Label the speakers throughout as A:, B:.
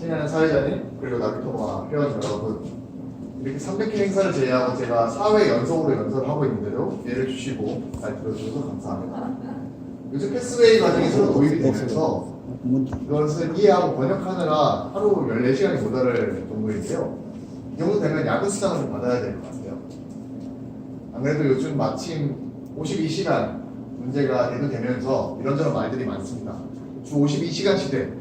A: 친애하는 사회자님 그리고 나비토마 회원 여러분, 이렇게 300회 행사를 제외하고 제가 4회 연속으로 연설을 하고 있는데도 예를 주시고 잘 들어주셔서 감사합니다. 요즘 패스웨이 과정이 새로 도입이 되면서 이것을 이해하고 번역하느라 하루 14시간이 모자랄 정도인데요. 이 정도 되면 야근 수당을 좀 받아야 될 것 같아요. 안 그래도 요즘 마침 52시간 문제가 대두되면서 이런저런 말들이 많습니다. 주 52시간 시대,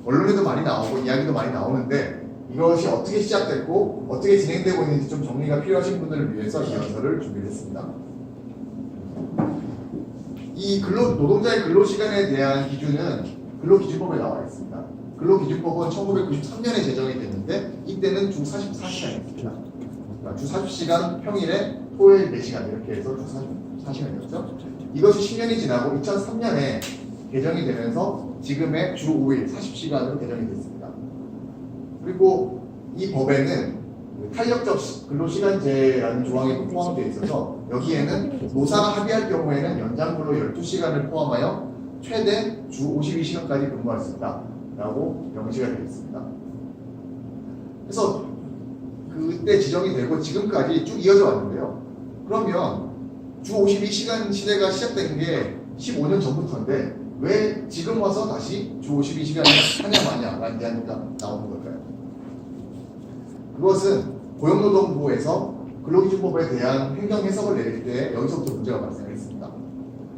A: 언론에도 많이 나오고 이야기도 많이 나오는데 이것이 어떻게 시작됐고 어떻게 진행되고 있는지 좀 정리가 필요하신 분들을 위해서 이 연설을 준비했습니다. 이 노동자의 근로시간에 대한 기준은 근로기준법에 나와 있습니다. 근로기준법은 1993년에 제정이 됐는데 이때는 주 44시간이었습니다. 그러니까 주 40시간 평일에 토요일 4시간 이렇게 해서 주 44시간이었죠. 이것이 10년이 지나고 2003년에 개정이 되면서 지금의 주 5일 40시간으로 개정이 됐습니다. 그리고 이 법에는 탄력적 근로시간제라는 조항이 또 포함되어 있어서 여기에는 노사가 합의할 경우에는 연장 근로 12시간을 포함하여 최대 주 52시간까지 근무할 수 있다라고 명시가 되어 있습니다. 그래서 그때 지정이 되고 지금까지 쭉 이어져 왔는데요. 그러면 주 52시간 시대가 시작된 게 15년 전부터인데 왜 지금 와서 다시 주 52시간을 하냐 마냐라는 이야기가 나오는 걸까요? 그것은 고용노동부에서 근로기준법에 대한 행정 해석을 내릴 때 여기서부터 문제가 발생했습니다.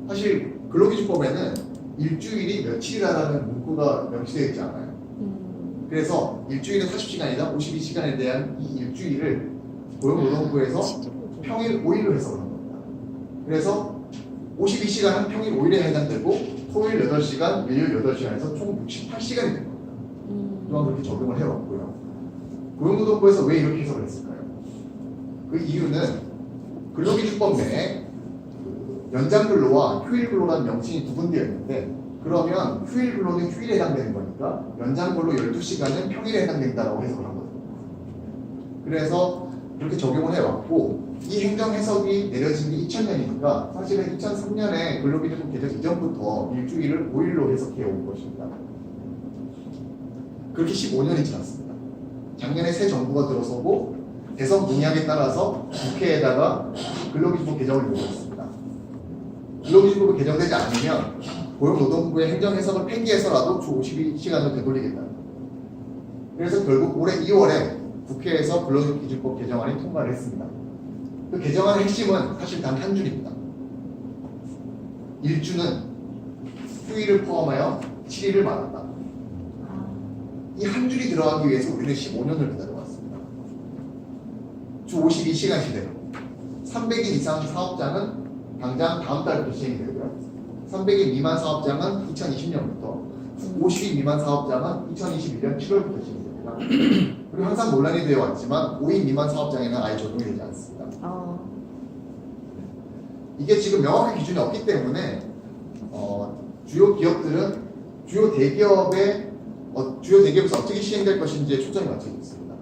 A: 사실 근로기준법에는 일주일이 며칠이라는 문구가 명시되어 있지 않아요. 그래서 일주일은 40시간이나 52시간에 대한 이 일주일을 고용노동부에서 평일 5일로 해석을 한 겁니다. 그래서 52시간은 평일 5일에 해당되고 토요일 8시간, 일요일 8시간에서 총 68시간이 된 겁니다. 또한 그렇게 적용을 해왔고요. 고용노동부에서 왜 이렇게 해석을 했을까요? 그 이유는 근로기준법 내에 연장 근로와 휴일 근로라는 명칭이 구분되어 있는데 그러면 휴일 근로는 휴일에 해당되는 거니까 연장 근로 12시간은 평일에 해당된다고 해석을 한 거죠. 그래서 그렇게 적용을 해왔고 이 행정 해석이 내려진 게 2000년이니까 사실은 2003년에 근로기준법 개정 이전부터 일주일을 5일로 해석해 온 것입니다. 그렇게 15년이 지났습니다. 작년에 새 정부가 들어서고 대선 공약에 따라서 국회에다가 근로기준법 개정을 요구했습니다. 근로기준법이 개정되지 않으면 고용노동부의 행정 해석을 폐기해서라도 주 52시간을 되돌리겠다. 그래서 결국 올해 2월에 국회에서 근로기준법 개정안이 통과를 했습니다. 그 개정안의 핵심은 사실 단 한 줄입니다. 일주는 휴일을 포함하여 7일을 말한다. 이 한 줄이 들어가기 위해서 우리는 15년을 기다려왔습니다. 주 52시간 시대로 300일 이상 사업장은 당장 다음 달부터 시행이 되고요. 300일 미만 사업장은 2020년부터, 50일 미만 사업장은 2021년 7월부터 시행이 됩니다. 그리고 항상 논란이 되어 왔지만 5인 미만 사업장에는 아예 적용이 되지 않습니다. 이게 지금 명확한 기준이 없기 때문에 주요 기업들은 주요 대기업에서 어떻게 시행될 것인지에 초점이 맞춰져 있습니다.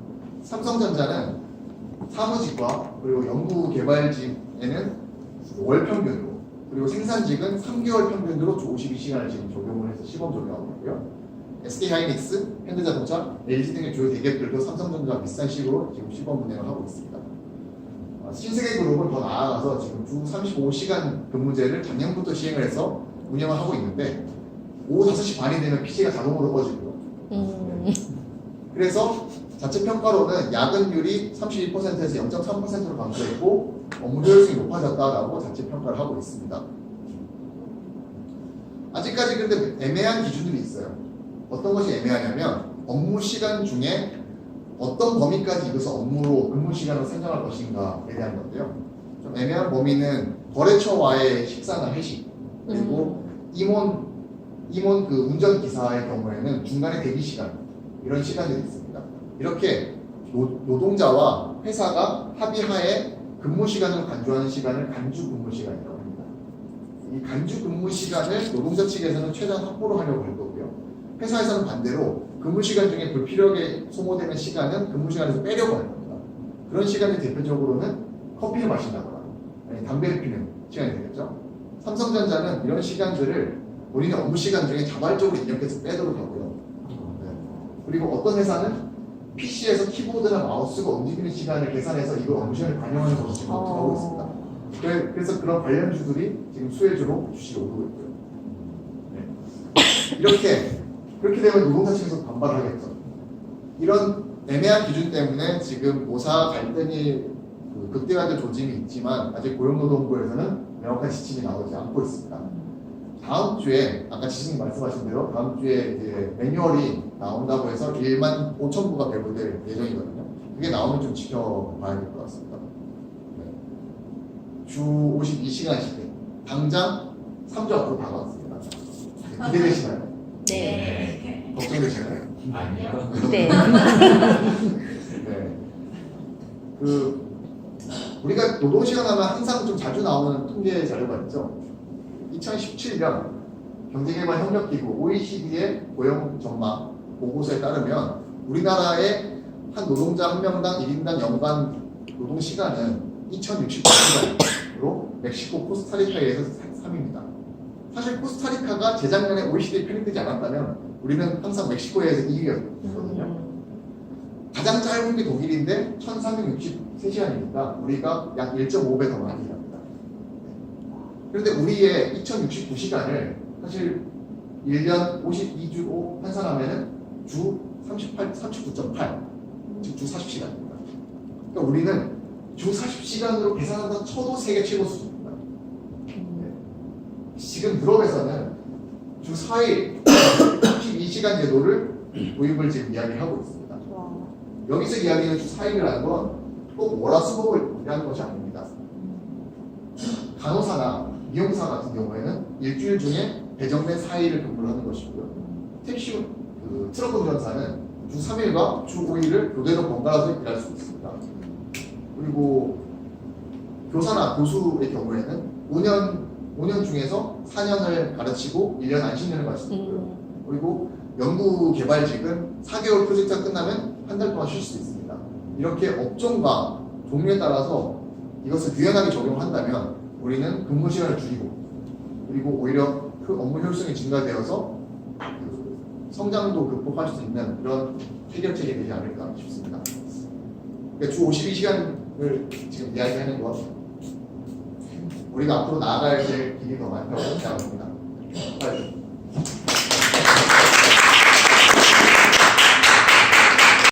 A: 삼성전자는 사무직과 그리고 연구개발직에는 월 평균으로 그리고 생산직은 3개월 평균으로 주 52시간을 지금 적용을 해서 시범 적용하고 있고요. SK하이닉스, 현대자동차, LG 등의 주요 대기업들도 삼성전자와 비슷한 식으로 지금 시범 운행을 하고 있습니다. 신세계그룹은 더 나아가서 지금 주 35시간 근무제를 작년부터 시행을 해서 운영을 하고 있는데 오후 5시 반이 되면 PC가 자동으로 꺼지고요. 그래서 자체 평가로는 야근율이 31%에서 0.3%로 감소했고 업무 효율성이 높아졌다라고 자체 평가를 하고 있습니다. 아직까지 근데 애매한 기준들이 있어요. 어떤 것이 애매하냐면 업무 시간 중에 어떤 범위까지 이것을 업무로 근무 시간으로 선정할 것인가에 대한 건데요. 좀 애매한 범위는 거래처와의 식사나 회식 그리고 임원 그 운전기사의 경우에는 중간에 대기 시간 이런 시간들이 있습니다. 이렇게 노동자와 회사가 합의하에 근무 시간으로 간주하는 시간을 간주 근무 시간이라고 합니다. 이 간주 근무 시간을 노동자 측에서는 최대한 확보를 하려고 할 거고요. 회사에서는 반대로 근무 시간 중에 불필요하게 소모되는 시간은 근무 시간에서 빼려고 할 겁니다. 그런 시간이 대표적으로는 커피를 마신다거나 아니 담배를 피는 시간이 되겠죠. 삼성전자는 이런 시간들을 본인의 업무 시간 중에 자발적으로 입력해서 빼도록 하고요. 네. 그리고 어떤 회사는 PC에서 키보드나 마우스가 움직이는 시간을 계산해서 이걸 업무 시간에 반영하는 것으로 지금 하고 있습니다. 그래서 그런 관련주들이 지금 수혜주로 주식이 오르고 있고요. 네. 그렇게 되면 노동자 측에서 반발을 하겠죠. 이런 애매한 기준 때문에 지금 모사 갈등이 극대화된 조짐이 있지만 아직 고용노동부에서는 명확한 지침이 나오지 않고 있습니다. 다음 주에 아까 지식님 말씀하신 대로 다음 주에 이제 매뉴얼이 나온다고 해서 1만 5천 부가 배부될 예정이거든요. 그게 나오면 좀 지켜봐야 될 것 같습니다. 네. 주 52시간씩 당장 3주 앞으로 다가왔습니다. 기대되시나요?
B: 네.
A: 걱정되시나요?
C: 아니요.
B: 네.
A: 네. 우리가 노동시간 하면 항상 좀 자주 나오는 통계 자료가 있죠. 2017년 경제개발협력기구 OECD의 고용 전망 보고서에 따르면 우리나라의 한 노동자 한 명당 1인당 연간 노동시간은 2069시간으로 멕시코 코스타리카에서 3위입니다. 사실 코스타리카가 재작년에 OECD에 편입되지 않았다면 우리는 항상 멕시코에서 2위였거든요. 가장 짧은 게 독일인데 1363시간이니까 우리가 약 1.5배 더 많이 일합니다. 그런데 우리의 2069시간을 사실 1년 52주로 환산하면 주 39.8, 즉 주 40시간입니다. 그러니까 우리는 주 40시간으로 계산한다 쳐도 세계 최고 수준입니다. 네. 지금 유럽에서는 주 4일 32시간 제도를 도입을 지금 이야기하고 있습니다. 여기서 이야기하는 주 4일이라는 건 꼭 월화수목을 의미하는 것이 아닙니다. 간호사나 미용사 같은 경우에는 일주일 중에 배정된 4일을 근무를 하는 것이고요. 택시 트럭 운전사는 주 3일과 주 5일을 교대로 번갈아서 일할 수 있습니다. 그리고 교사나 교수의 경우에는 5년 중에서 4년을 가르치고 1년 안식년을 가질 수 있고요. 그리고 연구개발직은 4개월 프로젝트가 끝나면 한 달 동안 쉴 수 있습니다. 이렇게 업종과 종류에 따라서 이것을 유연하게 적용한다면 우리는 근무 시간을 줄이고 그리고 오히려 그 업무 효율성이 증가되어서 성장도 극복할 수 있는 그런 해결책이 되지 않을까 싶습니다. 그러니까 주 52시간을 지금 이야기하는 건 우리가 앞으로 나아갈 길이 더 많다고 생각합니다.